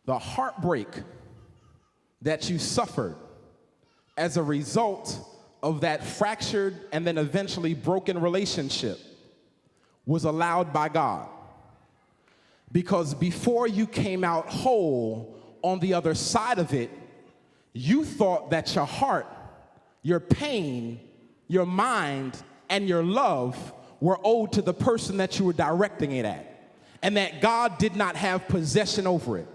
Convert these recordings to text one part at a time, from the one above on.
The heartbreak that you suffered as a result of that fractured and then eventually broken relationship was allowed by God. Because before you came out whole on the other side of it, you thought that your heart, your pain, your mind, and your love were owed to the person that you were directing it at, and that God did not have possession over it.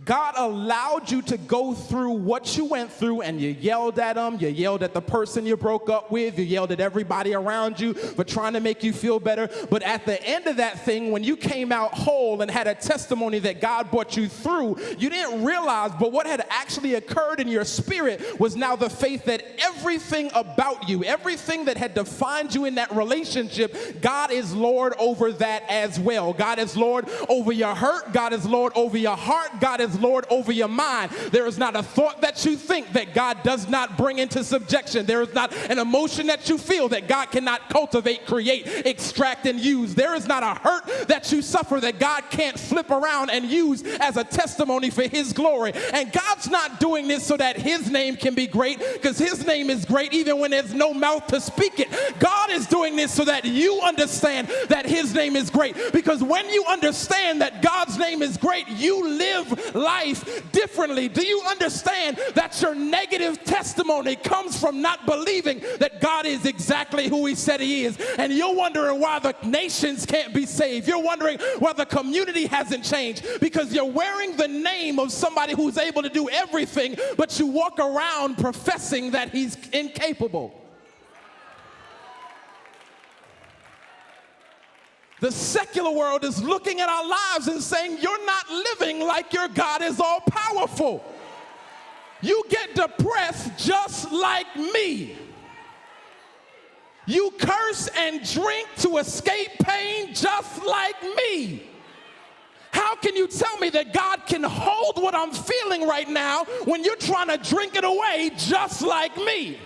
God allowed you to go through what you went through, and you yelled at them, you yelled at the person you broke up with, you yelled at everybody around you for trying to make you feel better. But at the end of that thing, when you came out whole and had a testimony that God brought you through, you didn't realize, but what had actually occurred in your spirit was now the faith that everything about you, everything that had defined you in that relationship, God is Lord over that as well. God is Lord over your hurt. God is Lord over your heart. God is Lord over your mind. There is not a thought that you think that God does not bring into subjection. There is not an emotion that you feel that God cannot cultivate, create, extract, and use. There is not a hurt that you suffer that God can't flip around and use as a testimony for His glory. And God's not doing this so that His name can be great, because His name is great even when there's no mouth to speak it. God is doing this so that you understand that His name is great, because when you understand that God's name is great, you live life differently. Do you understand that your negative testimony comes from not believing that God is exactly who He said He is? And you're wondering why the nations can't be saved. You're wondering why the community hasn't changed, because you're wearing the name of somebody who's able to do everything, but you walk around professing that He's incapable. The secular world is looking at our lives and saying, you're not living like your God is all powerful. You get depressed just like me. You curse and drink to escape pain just like me. How can you tell me that God can hold what I'm feeling right now when you're trying to drink it away just like me?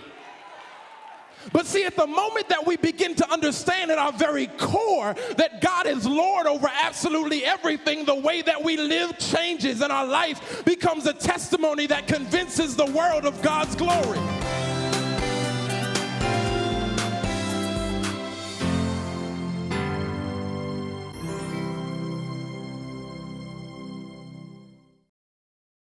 But see, at the moment that we begin to understand at our very core that God is Lord over absolutely everything, the way that we live changes and our life becomes a testimony that convinces the world of God's glory.